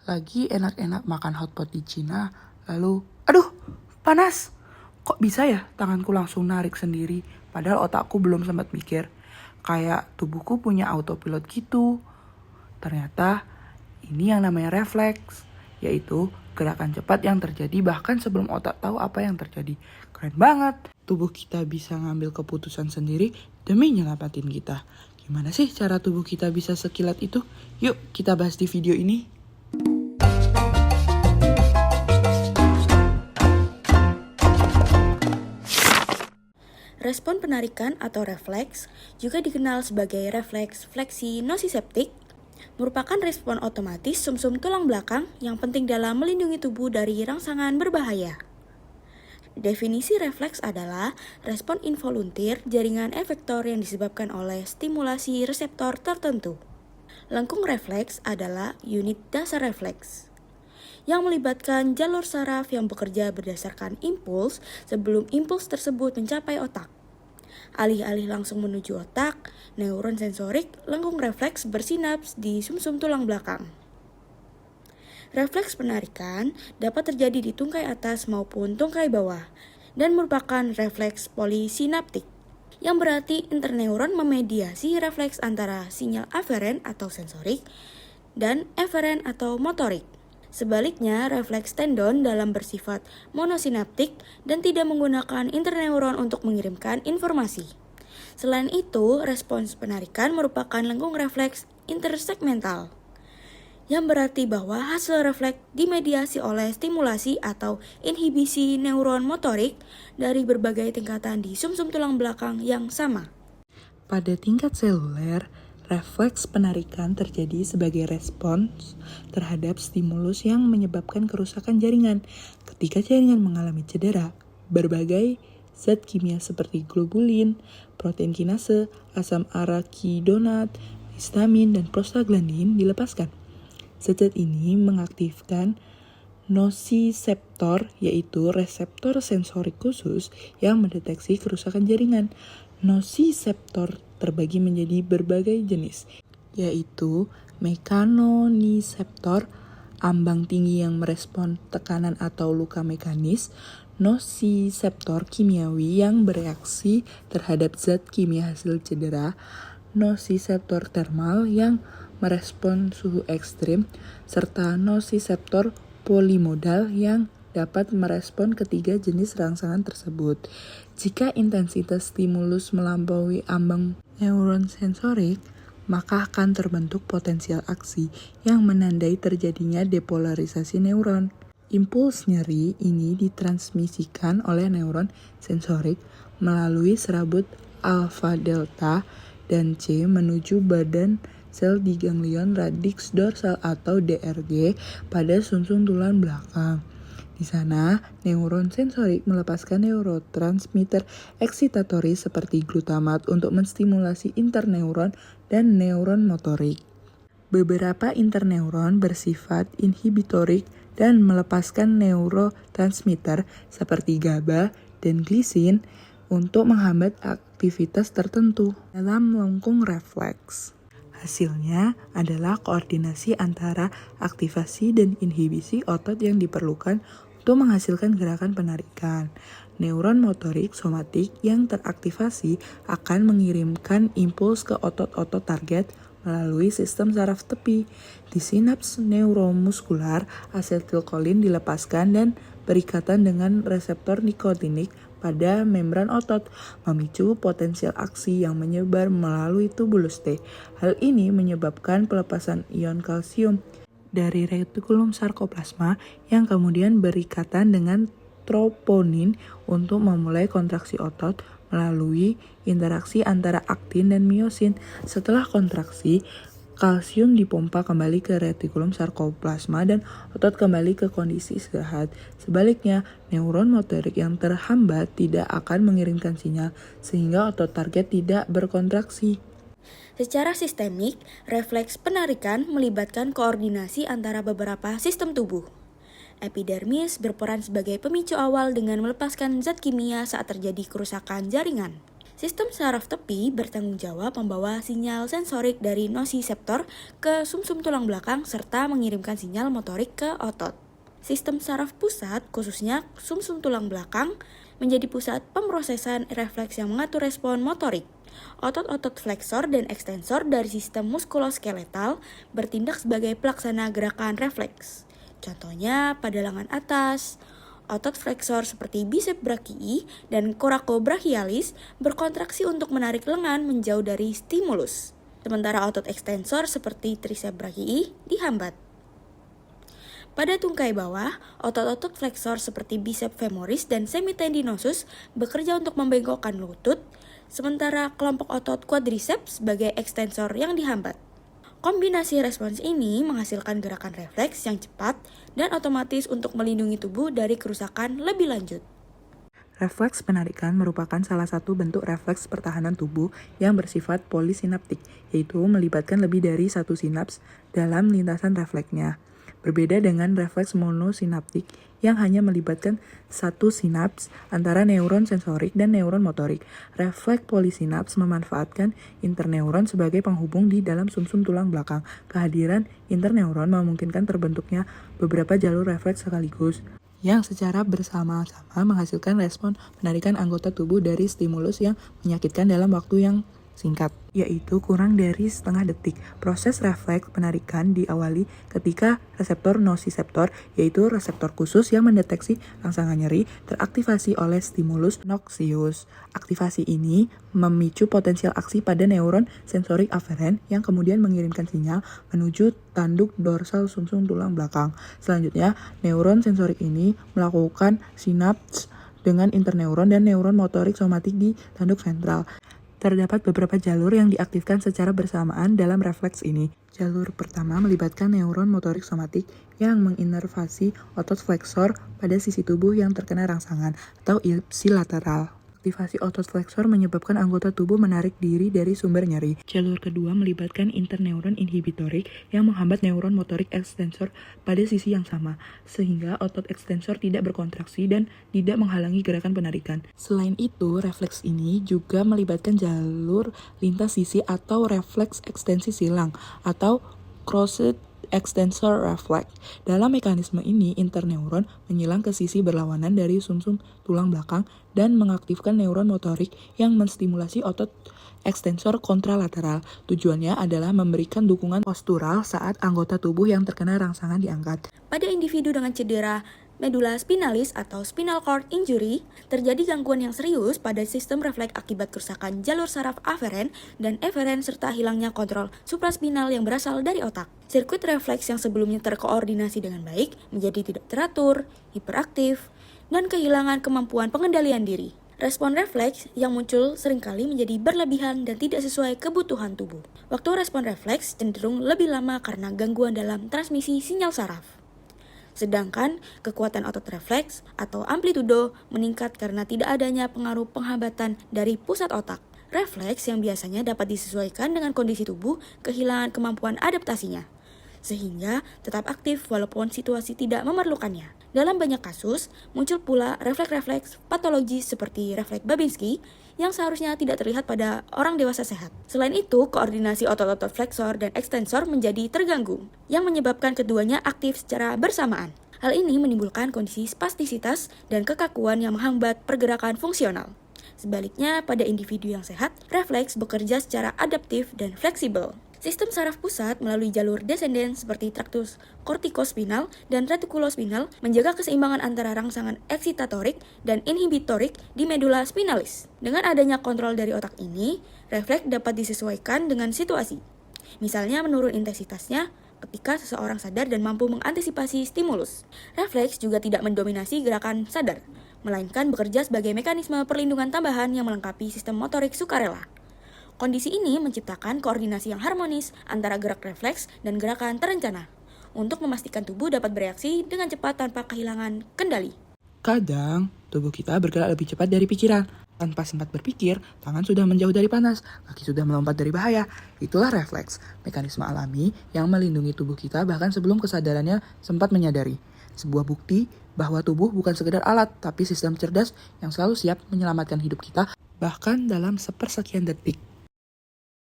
lagi enak-enak makan hotpot di Cina, lalu, aduh, panas. Kok bisa ya tanganku langsung narik sendiri, padahal otakku belum sempat mikir. Kayak tubuhku punya autopilot gitu. Ternyata ini yang namanya refleks, yaitu gerakan cepat yang terjadi bahkan sebelum otak tahu apa yang terjadi. Keren banget. Tubuh kita bisa ngambil keputusan sendiri demi nyelamatin kita. Gimana sih cara tubuh kita bisa sekilat itu? Yuk kita bahas di video ini. Respon penarikan atau refleks, juga dikenal sebagai refleks fleksi nosiseptik, merupakan respon otomatis sumsum tulang belakang yang penting dalam melindungi tubuh dari rangsangan berbahaya. Definisi refleks adalah respon involuntir jaringan efektor yang disebabkan oleh stimulasi reseptor tertentu. Lengkung refleks adalah unit dasar refleks yang melibatkan jalur saraf yang bekerja berdasarkan impuls sebelum impuls tersebut mencapai otak. Alih-alih langsung menuju otak, neuron sensorik lengkung refleks bersinaps di sumsum tulang belakang. Refleks penarikan dapat terjadi di tungkai atas maupun tungkai bawah dan merupakan refleks polisinaptik, yang berarti interneuron memediasi refleks antara sinyal aferen atau sensorik dan eferen atau motorik. Sebaliknya, refleks tendon dalam bersifat monosinaptik dan tidak menggunakan interneuron untuk mengirimkan informasi. Selain itu, respons penarikan merupakan lengkung refleks intersegmental, yang berarti bahwa hasil refleks dimediasi oleh stimulasi atau inhibisi neuron motorik dari berbagai tingkatan di sumsum tulang belakang yang sama. Pada tingkat seluler, refleks penarikan terjadi sebagai respons terhadap stimulus yang menyebabkan kerusakan jaringan. Ketika jaringan mengalami cedera, berbagai zat kimia seperti globulin, protein kinase, asam arakidonat, histamin, dan prostaglandin dilepaskan. Zat ini mengaktifkan nosiseptor, yaitu reseptor sensorik khusus yang mendeteksi kerusakan jaringan. Nosiseptor terbagi menjadi berbagai jenis, yaitu mekanoniseptor, ambang tinggi yang merespon tekanan atau luka mekanis, nosiseptor kimiawi yang bereaksi terhadap zat kimia hasil cedera, nosiseptor termal yang merespon suhu ekstrim, serta nosiseptor polimodal yang dapat merespon ketiga jenis rangsangan tersebut. Jika intensitas stimulus melampaui ambang neuron sensorik, maka akan terbentuk potensial aksi yang menandai terjadinya depolarisasi neuron. Impuls nyeri ini ditransmisikan oleh neuron sensorik melalui serabut alfa delta dan C menuju badan sel di ganglion radix dorsal atau DRG pada sumsum tulang belakang. Di sana, neuron sensorik melepaskan neurotransmitter eksitatoris seperti glutamat untuk menstimulasi interneuron dan neuron motorik. Beberapa interneuron bersifat inhibitorik dan melepaskan neurotransmitter seperti GABA dan glisin untuk menghambat aktivitas tertentu dalam lengkung refleks. Hasilnya adalah koordinasi antara aktivasi dan inhibisi otot yang diperlukan untuk menghasilkan gerakan penarikan. Neuron motorik somatik yang teraktivasi akan mengirimkan impuls ke otot-otot target melalui sistem saraf tepi. Di sinaps neuromuskular, asetilkolin dilepaskan dan berikatan dengan reseptor nikotinik pada membran otot, memicu potensial aksi yang menyebar melalui tubulus T. Hal ini menyebabkan pelepasan ion kalsium dari retikulum sarkoplasma yang kemudian berikatan dengan troponin untuk memulai kontraksi otot melalui interaksi antara aktin dan miosin. Setelah kontraksi, kalsium dipompa kembali ke retikulum sarkoplasma dan otot kembali ke kondisi istirahat. Sebaliknya, neuron motorik yang terhambat tidak akan mengirimkan sinyal sehingga otot target tidak berkontraksi. Secara sistemik, refleks penarikan melibatkan koordinasi antara beberapa sistem tubuh. Epidermis berperan sebagai pemicu awal dengan melepaskan zat kimia saat terjadi kerusakan jaringan. Sistem saraf tepi bertanggung jawab membawa sinyal sensorik dari nosiseptor ke sumsum tulang belakang serta mengirimkan sinyal motorik ke otot. Sistem saraf pusat, khususnya sumsum tulang belakang, menjadi pusat pemrosesan refleks yang mengatur respon motorik. Otot-otot fleksor dan ekstensor dari sistem muskuloskeletal bertindak sebagai pelaksana gerakan refleks. Contohnya pada lengan atas, otot fleksor seperti bicep brachii dan coracobrachialis berkontraksi untuk menarik lengan menjauh dari stimulus. Sementara otot ekstensor seperti tricep brachii dihambat. Pada tungkai bawah, otot-otot fleksor seperti bicep femoris dan semitendinosus bekerja untuk membengkokkan lutut, sementara kelompok otot quadriceps sebagai ekstensor yang dihambat. Kombinasi respons ini menghasilkan gerakan refleks yang cepat dan otomatis untuk melindungi tubuh dari kerusakan lebih lanjut. Refleks penarikan merupakan salah satu bentuk refleks pertahanan tubuh yang bersifat polisinaptik, yaitu melibatkan lebih dari satu sinaps dalam lintasan refleksnya. Berbeda dengan refleks monosinaptik yang hanya melibatkan satu sinaps antara neuron sensorik dan neuron motorik. Refleks polisinaps memanfaatkan interneuron sebagai penghubung di dalam sumsum tulang belakang. Kehadiran interneuron memungkinkan terbentuknya beberapa jalur refleks sekaligus yang secara bersama-sama menghasilkan respon penarikan anggota tubuh dari stimulus yang menyakitkan dalam waktu yang singkat, yaitu kurang dari setengah detik. Proses refleks penarikan diawali ketika reseptor nosiseptor, yaitu reseptor khusus yang mendeteksi rangsangan nyeri, teraktivasi oleh stimulus noxious. Aktivasi ini memicu potensial aksi pada neuron sensorik aferen yang kemudian mengirimkan sinyal menuju tanduk dorsal sumsum tulang belakang. Selanjutnya, neuron sensorik ini melakukan sinaps dengan interneuron dan neuron motorik somatik di tanduk sentral. Terdapat beberapa jalur yang diaktifkan secara bersamaan dalam refleks ini. Jalur pertama melibatkan neuron motorik somatik yang menginervasi otot fleksor pada sisi tubuh yang terkena rangsangan atau ipsilateral. Aktivasi otot fleksor menyebabkan anggota tubuh menarik diri dari sumber nyeri. Jalur kedua melibatkan interneuron inhibitorik yang menghambat neuron motorik ekstensor pada sisi yang sama, sehingga otot ekstensor tidak berkontraksi dan tidak menghalangi gerakan penarikan. Selain itu, refleks ini juga melibatkan jalur lintas sisi atau refleks ekstensi silang atau crossed extensor reflex. Dalam mekanisme ini, interneuron menyilang ke sisi berlawanan dari sumsum tulang belakang dan mengaktifkan neuron motorik yang menstimulasi otot ekstensor kontralateral. Tujuannya adalah memberikan dukungan postural saat anggota tubuh yang terkena rangsangan diangkat. Pada individu dengan cedera medula spinalis atau spinal cord injury, terjadi gangguan yang serius pada sistem refleks akibat kerusakan jalur saraf aferen dan eferen serta hilangnya kontrol supraspinal yang berasal dari otak. Sirkuit refleks yang sebelumnya terkoordinasi dengan baik menjadi tidak teratur, hiperaktif, dan kehilangan kemampuan pengendalian diri. Respon refleks yang muncul seringkali menjadi berlebihan dan tidak sesuai kebutuhan tubuh. Waktu respon refleks cenderung lebih lama karena gangguan dalam transmisi sinyal saraf. Sedangkan kekuatan otot refleks atau amplitudo meningkat karena tidak adanya pengaruh penghambatan dari pusat otak. Refleks yang biasanya dapat disesuaikan dengan kondisi tubuh kehilangan kemampuan adaptasinya, sehingga tetap aktif walaupun situasi tidak memerlukannya. Dalam banyak kasus, muncul pula refleks-refleks patologis seperti refleks Babinski yang seharusnya tidak terlihat pada orang dewasa sehat. Selain itu, koordinasi otot-otot fleksor dan ekstensor menjadi terganggu, yang menyebabkan keduanya aktif secara bersamaan. Hal ini menimbulkan kondisi spastisitas dan kekakuan yang menghambat pergerakan fungsional. Sebaliknya, pada individu yang sehat, refleks bekerja secara adaptif dan fleksibel. Sistem saraf pusat melalui jalur desenden seperti traktus kortikospinal dan retikulospinal menjaga keseimbangan antara rangsangan eksitatorik dan inhibitorik di medula spinalis. Dengan adanya kontrol dari otak ini, refleks dapat disesuaikan dengan situasi. Misalnya menurun intensitasnya ketika seseorang sadar dan mampu mengantisipasi stimulus. Refleks juga tidak mendominasi gerakan sadar, melainkan bekerja sebagai mekanisme perlindungan tambahan yang melengkapi sistem motorik sukarela. Kondisi ini menciptakan koordinasi yang harmonis antara gerak refleks dan gerakan terencana untuk memastikan tubuh dapat bereaksi dengan cepat tanpa kehilangan kendali. Kadang, tubuh kita bergerak lebih cepat dari pikiran. Tanpa sempat berpikir, tangan sudah menjauh dari panas, kaki sudah melompat dari bahaya. Itulah refleks, mekanisme alami yang melindungi tubuh kita bahkan sebelum kesadarannya sempat menyadari. Sebuah bukti bahwa tubuh bukan sekedar alat, tapi sistem cerdas yang selalu siap menyelamatkan hidup kita bahkan dalam sepersekian detik.